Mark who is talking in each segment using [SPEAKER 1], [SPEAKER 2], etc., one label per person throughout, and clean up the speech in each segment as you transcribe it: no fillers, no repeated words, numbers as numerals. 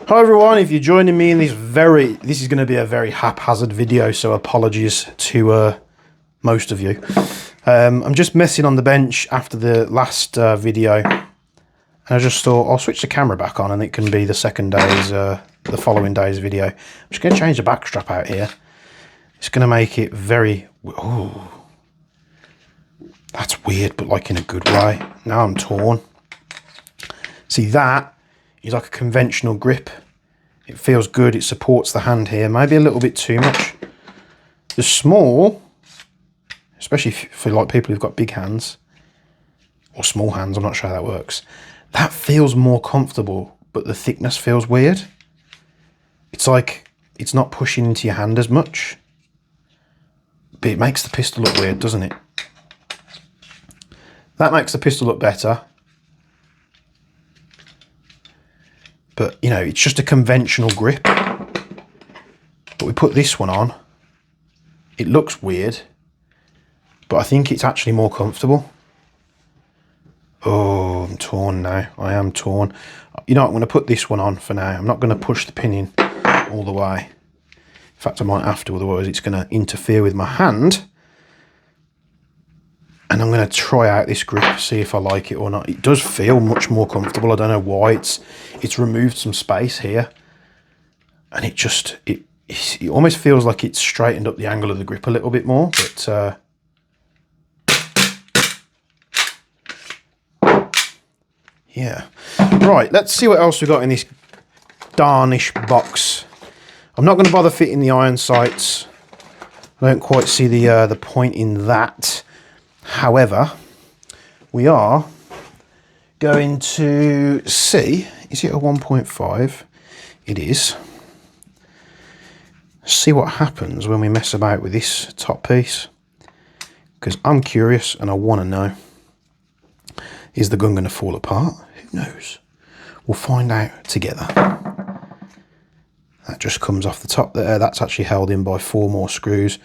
[SPEAKER 1] Hi everyone, if you're joining me in this is going to be a very haphazard video, so apologies to most of you. I'm just messing on the bench after the last video, and I just thought I'll switch the camera back on and it can be the the following day's video. I'm just going to change the back strap out here. It's going to make it very... Ooh, that's weird, but like in a good way. Now I'm torn. See, that is like a conventional grip. It feels good, it supports the hand here, maybe a little bit too much. The small, especially for like people who've got big hands, or small hands, I'm not sure how that works. That feels more comfortable, but the thickness feels weird. It's like, it's not pushing into your hand as much. But it makes the pistol look weird, doesn't it? That makes the pistol look better. But, you know, it's just a conventional grip. But we put this one on. It looks weird. But I think it's actually more comfortable. Oh, I'm torn now. I am torn. You know what, I'm going to put this one on for now. I'm not going to push the pin in all the way. In fact, I might have to, otherwise it's going to interfere with my hand. And I'm going to try out this grip, see if I like it or not. It does feel much more comfortable. I don't know why. It's removed some space here. And it just, it almost feels like it's straightened up the angle of the grip a little bit more. But, yeah. Right, let's see what else we got in this darnish box. I'm not going to bother fitting the iron sights. I don't quite see the point in that. However, we are going to see, is it a 1.5? It is. See what happens when we mess about with this top piece. Because I'm curious and I want to know. Is the gun going to fall apart? Who knows? We'll find out together. That just comes off the top there. That's actually held in by 4 more screws.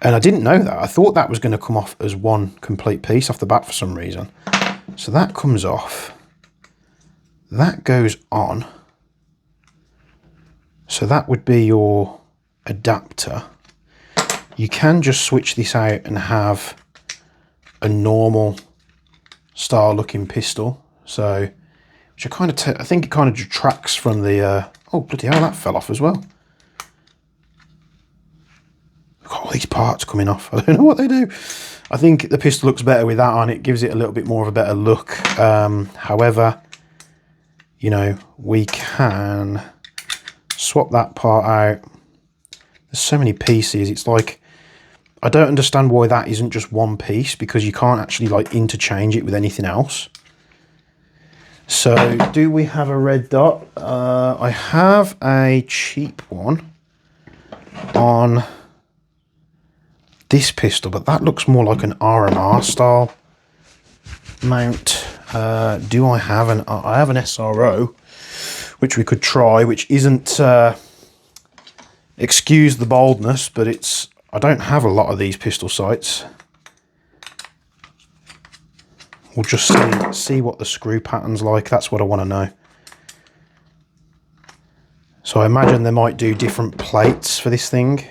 [SPEAKER 1] And I didn't know that. I thought that was going to come off as one complete piece off the back for some reason. So that comes off. That goes on. So that would be your adapter. You can just switch this out and have a normal style looking pistol. So, which I think it kind of detracts from the, oh bloody hell, that fell off as well. Got all these parts coming off. I don't know what they do. I think the pistol looks better with that on. It gives it a little bit more of a better look. However, you know, we can swap that part out. There's so many pieces. It's like, I don't understand why that isn't just one piece, because you can't actually like interchange it with anything else. So, do we have a red dot? I have a cheap one on this pistol, but that looks more like an RMR style mount. Do I have I have an SRO, which we could try, which isn't, excuse the boldness, but I don't have a lot of these pistol sights. We'll just see what the screw pattern's like. That's what I want to know. So I imagine they might do different plates for this thing.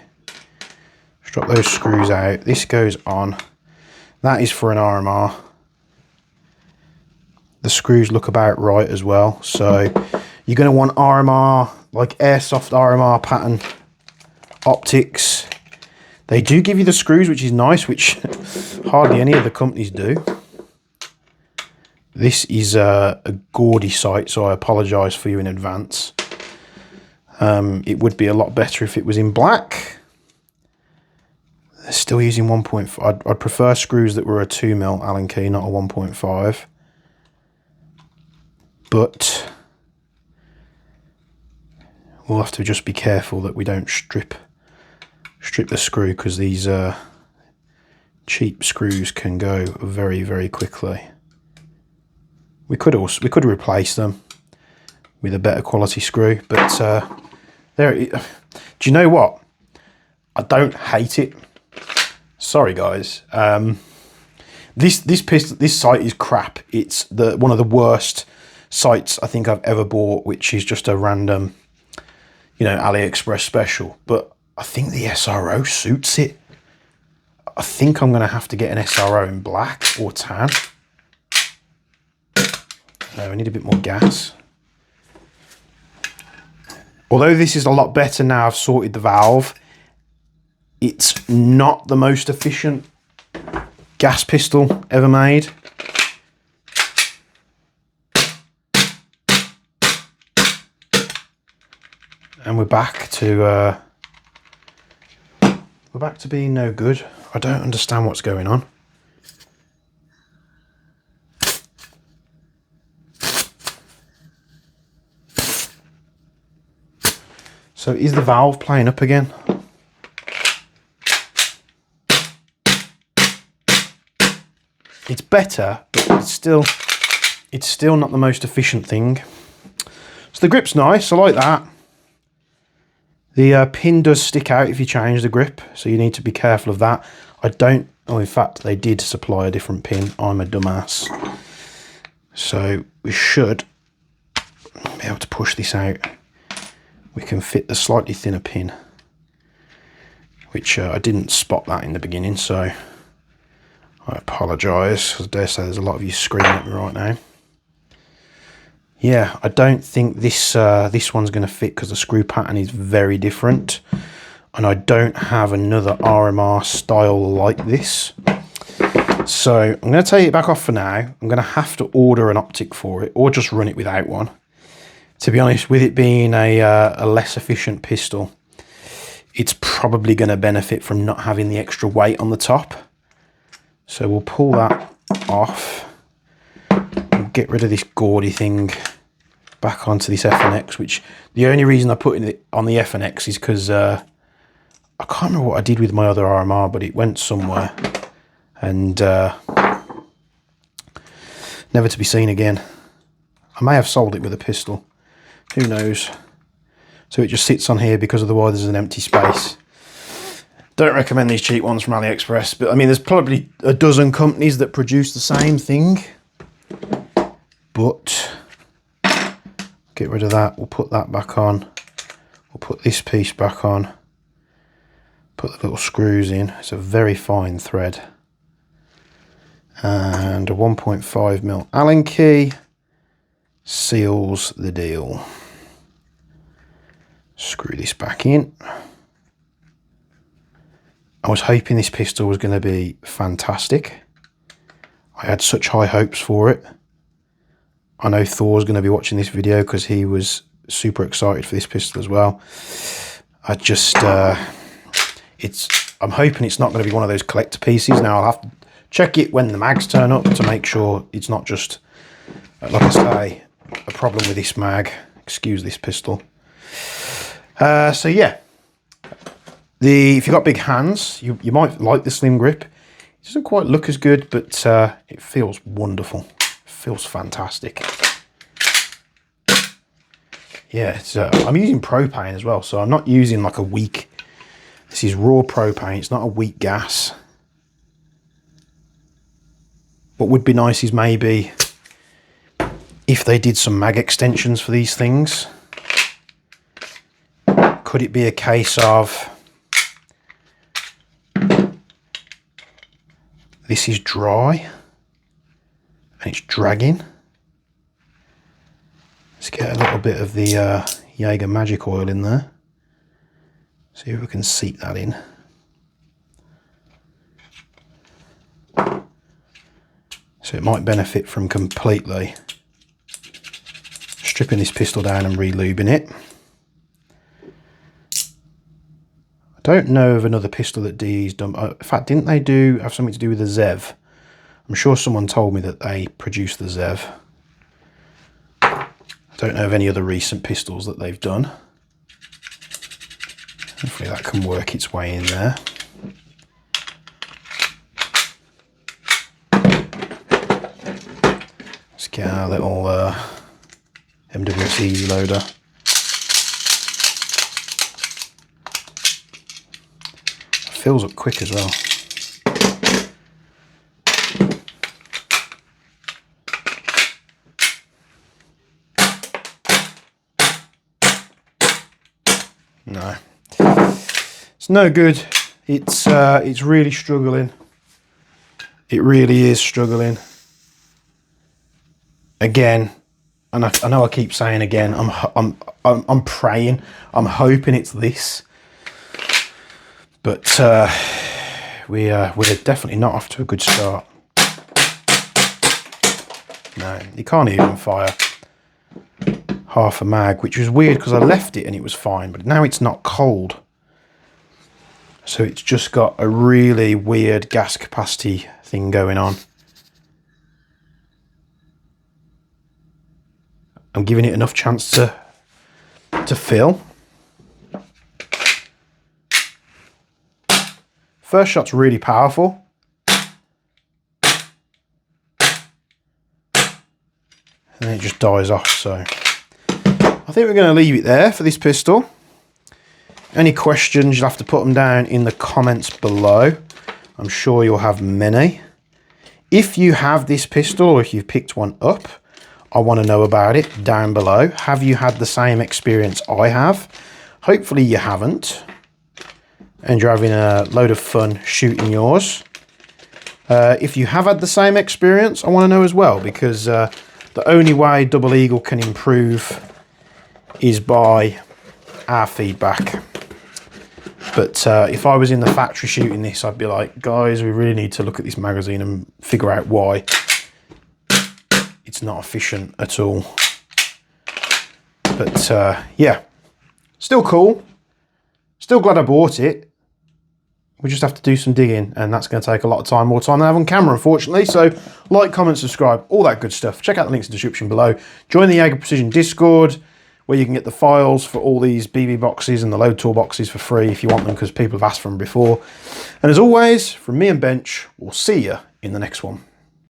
[SPEAKER 1] Drop those screws out. This goes on. That is for an RMR. The screws look about right as well. So you're going to want RMR, like Airsoft RMR pattern optics. They do give you the screws, which is nice, which hardly any of the companies do. This is a gaudy sight, so I apologise for you in advance. It would be a lot better if it was in black. They're still using 1.5. I'd prefer screws that were a 2mm Allen key, not a 1.5. But we'll have to just be careful that we don't strip the screw, because these cheap screws can go very, very quickly. We could replace them with a better quality screw, but do you know what? I don't hate it. Sorry guys, this sight is crap. It's one of the worst sights I think I've ever bought, which is just a random you know, AliExpress special, but I think the SRO suits it. I think I'm going to have to get an SRO in black or tan. No, I need a bit more gas. Although this is a lot better now I've sorted the valve, it's not the most efficient gas pistol ever made. And we're back to being no good. I don't understand what's going on. So is the valve playing up again? It's better, but it's still not the most efficient thing. So the grip's nice, I like that. The pin does stick out if you change the grip, so you need to be careful of that. Oh, in fact, they did supply a different pin. I'm a dumbass. So we should be able to push this out. We can fit the slightly thinner pin, which I didn't spot that in the beginning, so I apologise. I dare say there's a lot of you screaming at me right now. Yeah, I don't think this one's going to fit because the screw pattern is very different, and I don't have another RMR style like this. So I'm going to take it back off for now. I'm going to have to order an optic for it, or just run it without one. To be honest, with it being a less efficient pistol, it's probably going to benefit from not having the extra weight on the top. So we'll pull that off and get rid of this gaudy thing back onto this FNX, which the only reason I put it on the FNX is because I can't remember what I did with my other RMR, but it went somewhere and never to be seen again. I may have sold it with a pistol. Who knows? So it just sits on here because otherwise there's an empty space. Don't recommend these cheap ones from AliExpress, but I mean, there's probably a dozen companies that produce the same thing. But get rid of that. We'll put that back on. We'll put this piece back on. Put the little screws in. It's a very fine thread. And a 1.5mm Allen key seals the deal. Screw this back in. I was hoping this pistol was going to be fantastic. I had such high hopes for it. I know Thor's going to be watching this video because he was super excited for this pistol as well. I just, I'm hoping it's not going to be one of those collector pieces. Now I'll have to check it when the mags turn up to make sure it's not just, like I say, a problem with this mag. Excuse this pistol. So yeah, if you've got big hands, you might like the slim grip. It doesn't quite look as good, but it feels wonderful. It feels fantastic. Yeah, I'm using propane as well, so I'm not using like a weak. This is raw propane. It's not a weak gas. What would be nice is maybe if they did some mag extensions for these things. Could it be a case of this is dry and it's dragging? Let's get a little bit of the Jaeger Magic Oil in there. See if we can seep that in. So it might benefit from completely stripping this pistol down and re-lubing it. I don't know of another pistol that DE's done. In fact, didn't they have something to do with the Zev? I'm sure someone told me that they produced the Zev. I don't know of any other recent pistols that they've done. Hopefully that can work its way in there. Let's get our little MWS Easy Loader. Fills up quick as well. No. It's no good. It's really struggling. It really is struggling. Again, and I know I keep saying again, I'm praying, I'm hoping it's this. But we're definitely not off to a good start. No, you can't even fire half a mag, which was weird because I left it and it was fine, but now it's not cold. So it's just got a really weird gas capacity thing going on. I'm giving it enough chance to fill. First shot's really powerful. And then it just dies off, so I think we're going to leave it there for this pistol. Any questions, you'll have to put them down in the comments below. I'm sure you'll have many. If you have this pistol or if you've picked one up, I want to know about it down below. Have you had the same experience I have? Hopefully you haven't, and you're having a load of fun shooting yours. If you have had the same experience, I want to know as well, because the only way Double Eagle can improve is by our feedback. But if I was in the factory shooting this, I'd be like, guys, we really need to look at this magazine and figure out why it's not efficient at all. But yeah, still cool. Still glad I bought it. We just have to do some digging, and that's going to take a lot of time, more time than I have on camera, unfortunately. So like, comment, subscribe, all that good stuff. Check out the links in the description below. Join the Jaeger Precision Discord, where you can get the files for all these BB boxes and the load tool boxes for free if you want them, because people have asked for them before. And as always, from me and Bench, we'll see you in the next one.